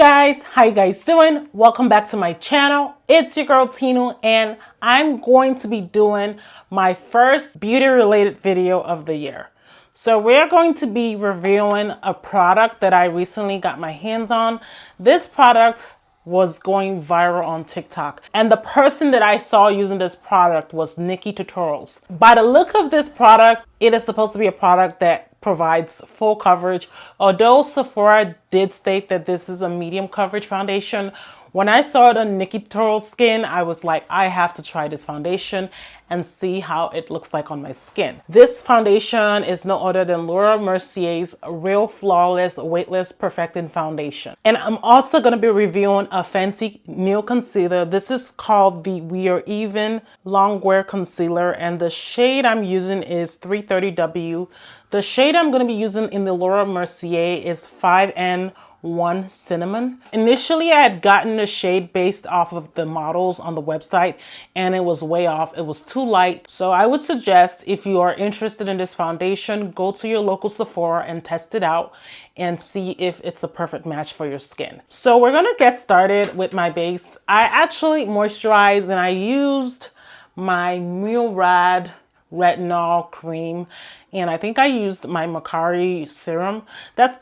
guys, how you guys doing? Welcome back to my channel. It's your girl Tinu, and I'm going to be doing my first beauty related video of the year. So we're going to be reviewing a product that I recently got my hands on. This product was going viral on TikTok, and the person that I saw using this product was Nikki Tutorials. By the look of this product, it is supposed to be a product that provides full coverage. Although Sephora did state that this is a medium coverage foundation, when I saw it on Nikki Tutorials skin, I was like, I have to try this foundation and see how it looks like on my skin. This foundation is no other than Laura Mercier's Real Flawless Weightless Perfecting Foundation. And I'm also going to be reviewing a Fenty Beauty Concealer. This is called the We Are Even Longwear Concealer, and the shade I'm using is 330W. The shade I'm going to be using in the Laura Mercier is 5N1 Cinnamon. Initially, I had gotten the shade based off of the models on the website, and it was way off. It was too light. So I would suggest, if you are interested in this foundation, go to your local Sephora and test it out and see if it's a perfect match for your skin. So we're going to get started with my base. I actually moisturized and I used my Mural Retinol cream, and I think I used my Macari serum. That's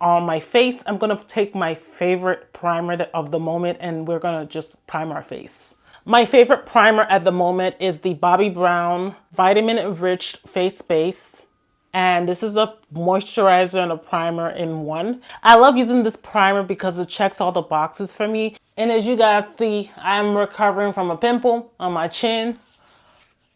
on my face. I'm gonna take my favorite primer of the moment, and we're gonna just prime our face. My favorite primer at the moment is the Bobbi Brown Vitamin Enriched Face Base. And this is a moisturizer and a primer in one. I love using this primer because it checks all the boxes for me. And as you guys see, I'm recovering from a pimple on my chin.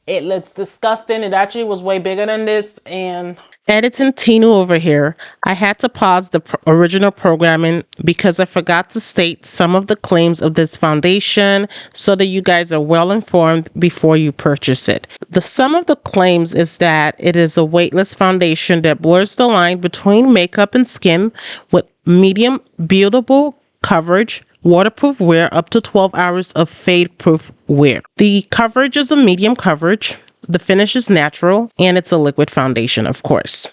It looks disgusting. It actually was way bigger than this. And editing Tinu over here, I had to pause the original programming because I forgot to state some of the claims of this foundation so that you guys are well informed before you purchase it. Some of the claims is that it is a weightless foundation that blurs the line between makeup and skin with medium buildable coverage, waterproof wear, up to 12 hours of fade-proof wear. The coverage is a medium coverage. The finish is natural, and it's a liquid foundation, of course.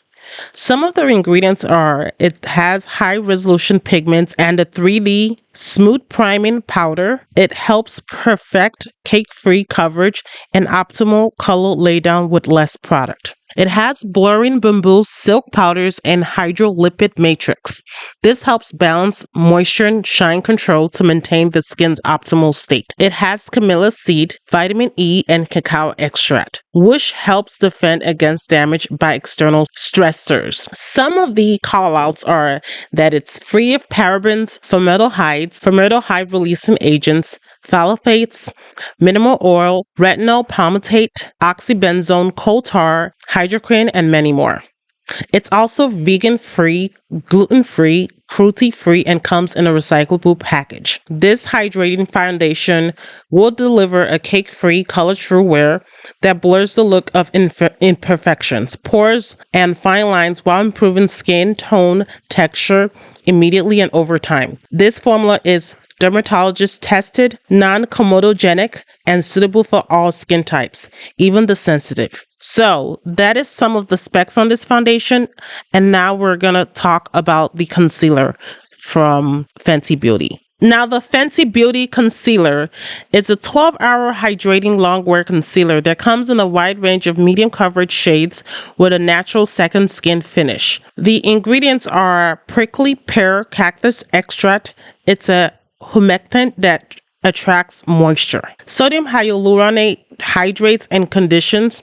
Some of the ingredients are, it has high-resolution pigments and a 3D smooth priming powder. It helps perfect cake-free coverage and optimal color laydown with less product. It has blurring bamboo silk powders and hydrolipid matrix. This helps balance moisture and shine control to maintain the skin's optimal state. It has camellia seed, vitamin E, and cacao extract, which helps defend against damage by external stressors. Some of the callouts are that it's free of parabens, formaldehyde releasing agents, phthalates, minimal oil, retinol palmitate, oxybenzone, coal tar, hydroquinone, and many more. It's also vegan-free, gluten-free, cruelty-free, and comes in a recyclable package. This hydrating foundation will deliver a cake-free, color-true wear that blurs the look of imperfections, pores, and fine lines while improving skin tone, texture, immediately and over time. This formula is dermatologist tested, non-comedogenic, and suitable for all skin types, even the sensitive. So that is some of the specs on this foundation. And now we're going to talk about the concealer from Fenty Beauty. Now, the Fenty Beauty Concealer is a 12-hour hydrating longwear concealer that comes in a wide range of medium coverage shades with a natural second skin finish. The ingredients are prickly pear cactus extract. It's a humectant that attracts moisture. Sodium hyaluronate hydrates and conditions.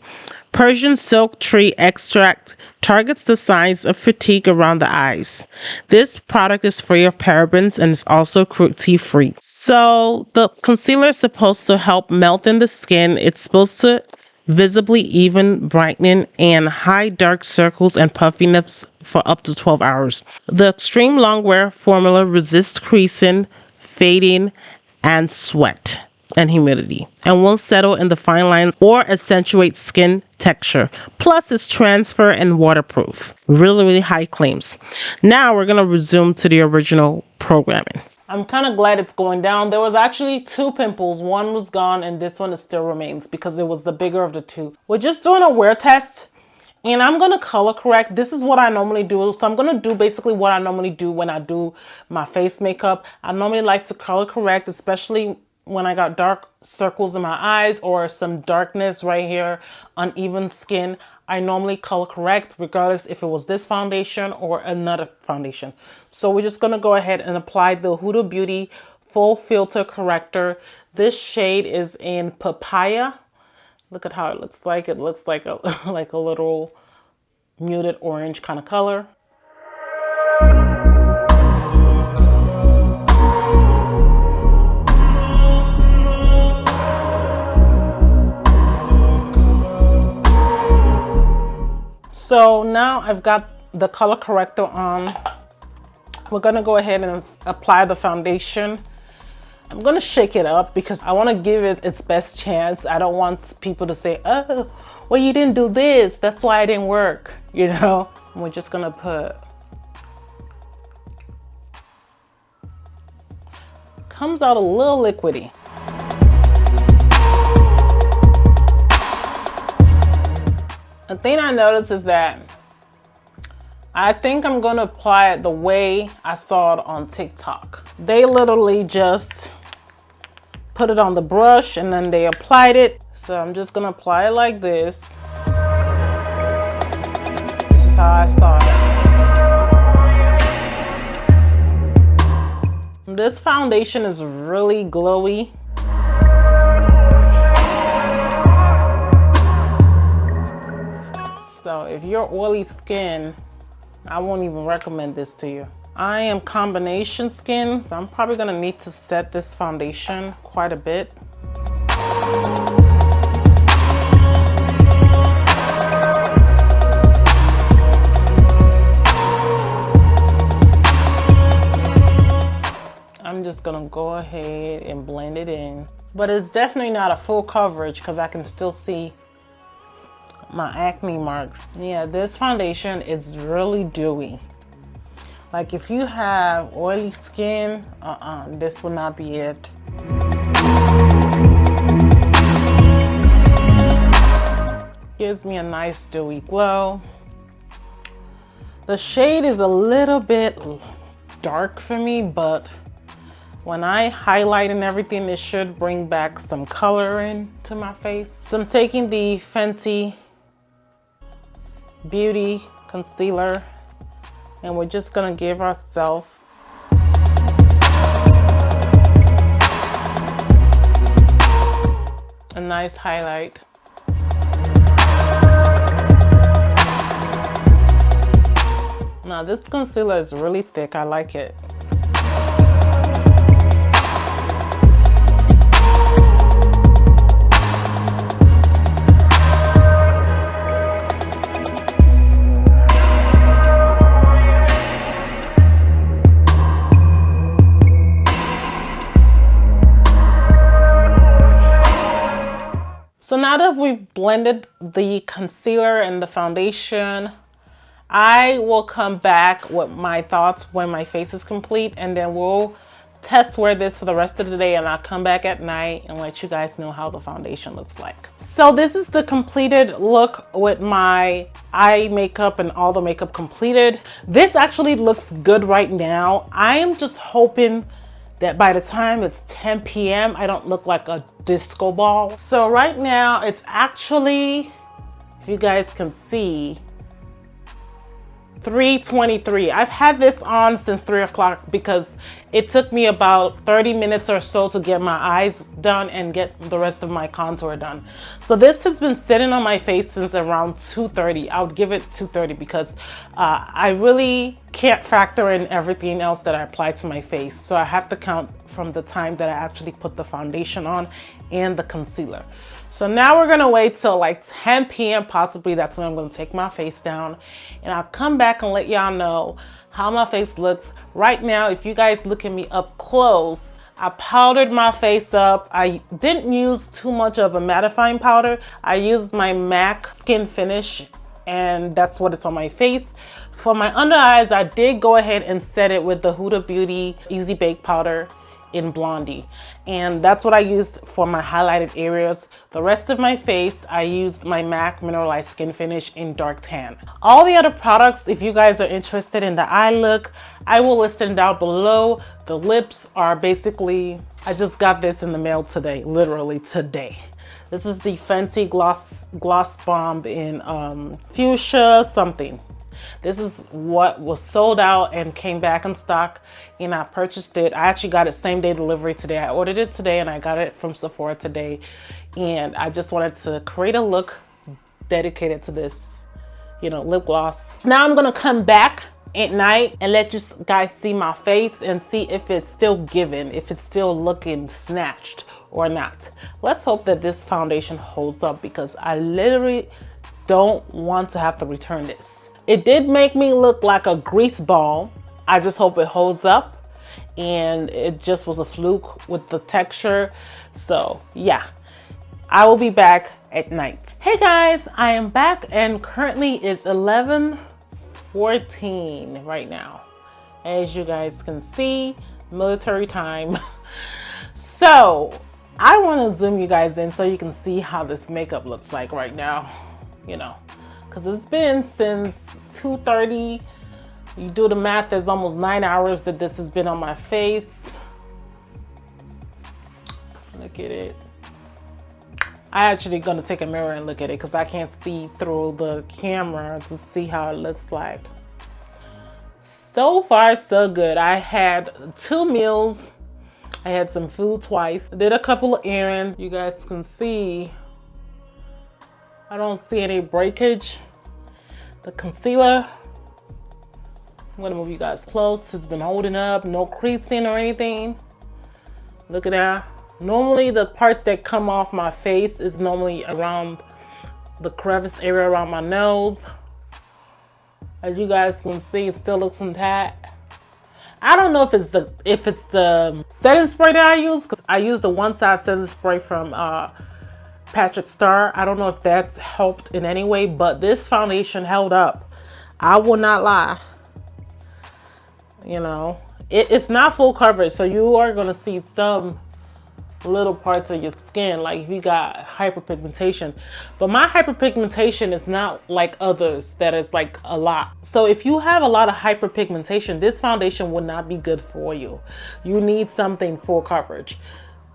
Persian silk tree extract targets the signs of fatigue around the eyes. This product is free of parabens and is also cruelty-free. So the concealer is supposed to help melt in the skin. It's supposed to visibly even brightening and hide dark circles and puffiness for up to 12 hours. The extreme longwear formula resists creasing, fading, and sweat and humidity, and won't settle in the fine lines or accentuate skin texture. Plus, it's transfer and waterproof. Really high claims. Now we're going to resume to the original programming. I'm kind of glad it's going down. There was actually 2 pimples. One was gone and this one still remains because it was the bigger of the 2. We're just doing a wear test. And I'm going to color correct. This is what I normally do. So I'm going to do basically what I normally do when I do my face makeup. I normally like to color correct, especially when I got dark circles in my eyes or some darkness right here, uneven skin. I normally color correct regardless if it was this foundation or another foundation. So we're just going to go ahead and apply the Huda Beauty Full Filter Corrector. This shade is in Papaya. Look at how it looks like. It looks like a like a little muted orange kind of color. So now I've got the color corrector on. We're gonna go ahead and apply the foundation. I'm gonna shake it up because I wanna give it its best chance. I don't want people to say, oh, well, you didn't do this, that's why it didn't work, you know? And we're just gonna put, comes out a little liquidy. The thing I noticed is that I think I'm gonna apply it the way I saw it on TikTok. They literally just put it on the brush and then they applied it. So I'm just gonna apply it like this. That's how I saw it. This foundation is really glowy. So if you're oily skin, I won't even recommend this to you. I am combination skin, so I'm probably gonna need to set this foundation quite a bit. I'm just gonna go ahead and blend it in. But it's definitely not a full coverage because I can still see my acne marks. Yeah, this foundation is really dewy. Like if you have oily skin, this will not be it. Gives me a nice dewy glow. The shade is a little bit dark for me, but when I highlight and everything, it should bring back some color into my face. So I'm taking the Fenty Beauty Concealer and we're just gonna give ourselves a nice highlight. Now this concealer is really thick, I like it. So now that we've blended the concealer and the foundation, I will come back with my thoughts when my face is complete, and then we'll test wear this for the rest of the day, and I'll come back at night and let you guys know how the foundation looks like. So this is the completed look with my eye makeup and all the makeup completed. This actually looks good right now. I am just hoping that by the time it's 10 p.m. I don't look like a disco ball. So right now it's actually, if you guys can see, 3:23. I've had this on since 3 o'clock because it took me about 30 minutes or so to get my eyes done and get the rest of my contour done. So this has been sitting on my face since around 2:30. I would give it 2:30 because I really can't factor in everything else that I apply to my face. So I have to count from the time that I actually put the foundation on and the concealer. So now we're gonna wait till like 10 p.m. possibly. That's when I'm gonna take my face down and I'll come back and let y'all know how my face looks. Right now, if you guys look at me up close, I powdered my face up. I didn't use too much of a mattifying powder. I used my MAC Skin Finish and that's what it's on my face. For my under eyes, I did go ahead and set it with the Huda Beauty Easy Bake Powder. in Blondie, and that's what I used for my highlighted areas. The rest of my face, I used my MAC Mineralized Skin Finish in Dark Tan. All the other products, if you guys are interested in the eye look, I will list them down below. The lips are basically, I just got this in the mail today, literally today. This is the Fenty Gloss Bomb in Fuschia something. This is what was sold out and came back in stock, and I purchased it. I actually got it same day delivery today. I ordered it today and I got it from Sephora today. And I just wanted to create a look dedicated to this, you know, lip gloss. Now I'm gonna come back at night and let you guys see my face and see if it's still giving, if it's still looking snatched or not. Let's hope that this foundation holds up, because I literally don't want to have to return this. It did make me look like a grease ball. I just hope it holds up, and it just was a fluke with the texture. So yeah, I will be back at night. Hey guys, I am back, and currently it's 11:14 right now. As you guys can see, military time. So I want to zoom you guys in so you can see how this makeup looks like right now, you know, because it's been since 2:30. You do the math, there's almost 9 hours that this has been on my face. Look at it. I actually gonna take a mirror and look at it because I can't see through the camera to see how it looks like. So far, so good. I had 2 meals. I had some food twice. I did a couple of errands. You guys can see, I don't see any breakage. The concealer, I'm gonna move you guys close. It's been holding up, no creasing or anything. Look at that. Normally the parts that come off my face is normally around the crevice area around my nose. As you guys can see, it still looks intact. I don't know if it's the setting spray that I use, because I use the One Size setting spray from Patrick Star. I don't know if that's helped in any way, but this foundation held up. I will not lie. You know, it's not full coverage, so you are going to see some little parts of your skin, like if you got hyperpigmentation. But my hyperpigmentation is not like others that is like a lot. So if you have a lot of hyperpigmentation, this foundation would not be good for you. You need something full coverage.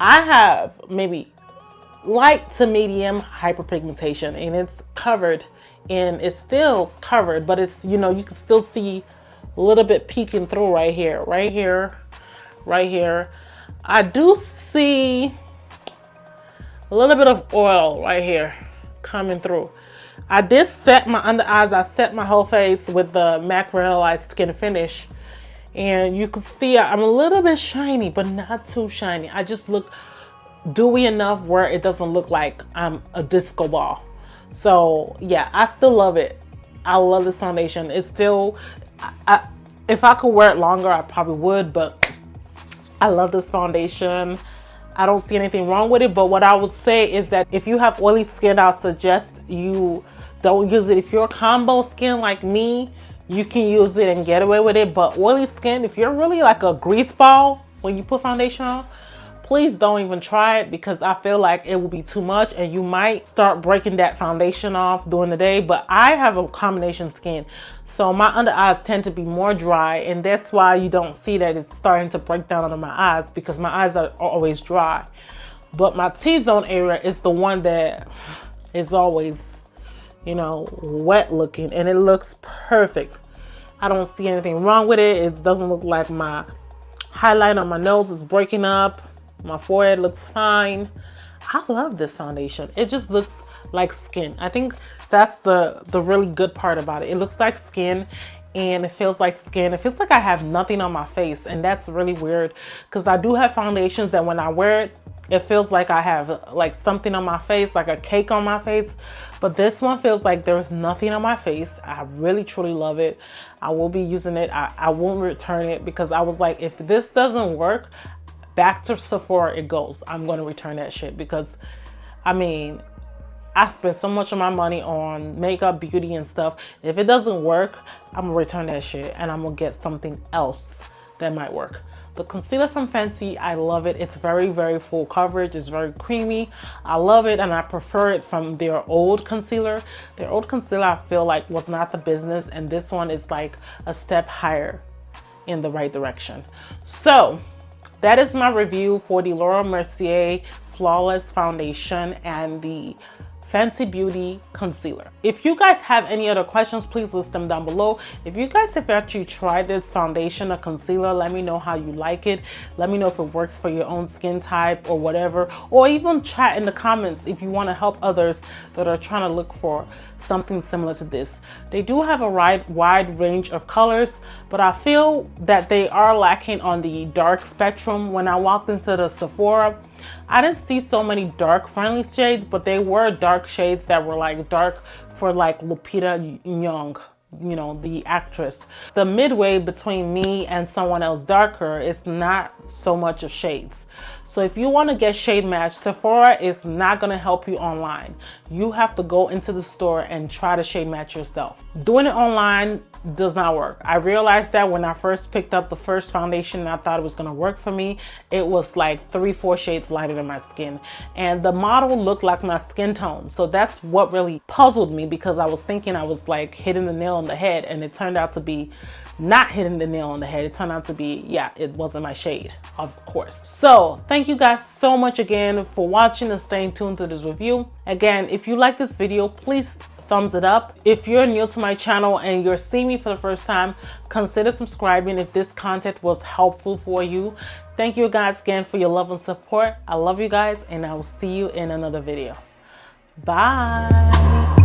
I have maybe light to medium hyperpigmentation, and it's covered, and it's still covered, but it's, you know, you can still see a little bit peeking through right here, right here, right here. I do see a little bit of oil right here coming through. I did set my under eyes. I set my whole face with the MAC Mineralized Skin Finish, and you can see I'm a little bit shiny, but not too shiny. I just look dewy enough where it doesn't look like I'm a disco ball. So yeah, I still love it. I love this foundation. It's still, if I could wear it longer, I probably would, but I love this foundation. I don't see anything wrong with it, but what I would say is that if you have oily skin, I'll suggest you don't use it. If you're combo skin like me, you can use it and get away with it. But oily skin, if you're really like a grease ball when you put foundation on, please don't even try it, because I feel like it will be too much and you might start breaking that foundation off during the day. But I have a combination skin, so my under eyes tend to be more dry, and that's why you don't see that it's starting to break down under my eyes, because my eyes are always dry. But my T-zone area is the one that is always, you know, wet looking, and it looks perfect. I don't see anything wrong with it. It doesn't look like my highlight on my nose is breaking up. My forehead looks fine. I love this foundation. It just looks like skin. I think that's the really good part about it. It looks like skin, and it feels like skin. It feels like I have nothing on my face, and that's really weird, because I do have foundations that when I wear it, it feels like I have like something on my face, like a cake on my face. But this one feels like there's nothing on my face. I really truly love it. I will be using it. I won't return it, because I was like, if this doesn't work, back to Sephora it goes. I'm going to return that shit, because I mean, I spent so much of my money on makeup, beauty, and stuff. If it doesn't work, I'm gonna return that shit and I'm gonna get something else that might work. The concealer from Fenty, I love it. It's very, very full coverage. It's very creamy. I love it, and I prefer it from their old concealer. Their old concealer, I feel like, was not the business, and this one is like a step higher in the right direction. So that is my review for the Laura Mercier Flawless Foundation and the Fenty Beauty Concealer. If you guys have any other questions, please list them down below. If you guys have actually tried this foundation or concealer, let me know how you like it. Let me know if it works for your own skin type or whatever, or even chat in the comments if you want to help others that are trying to look for something similar to this. They do have a wide range of colors, but I feel that they are lacking on the dark spectrum. When I walked into the Sephora, I didn't see so many dark friendly shades, but they were dark shades that were like dark for like Lupita Nyong'o, you know, the actress. The midway between me and someone else darker is not so much of shades. So if you want to get shade match, Sephora is not going to help you online. You have to go into the store and try to shade match yourself. Doing it online does not work. I realized that when I first picked up the first foundation and I thought it was going to work for me. It was like 3-4 shades lighter than my skin, and the model looked like my skin tone. So that's what really puzzled me, because I was thinking I was like hitting the nail on the head, and it turned out to be not hitting the nail on the head. It turned out to be, yeah, it wasn't my shade, of course. So thank you guys so much again for watching and staying tuned to this review. Again, if you like this video, please thumbs it up. If you're new to my channel and you're seeing me for the first time, consider subscribing if this content was helpful for you. Thank you guys again for your love and support. I love you guys, and I will see you in another video. Bye.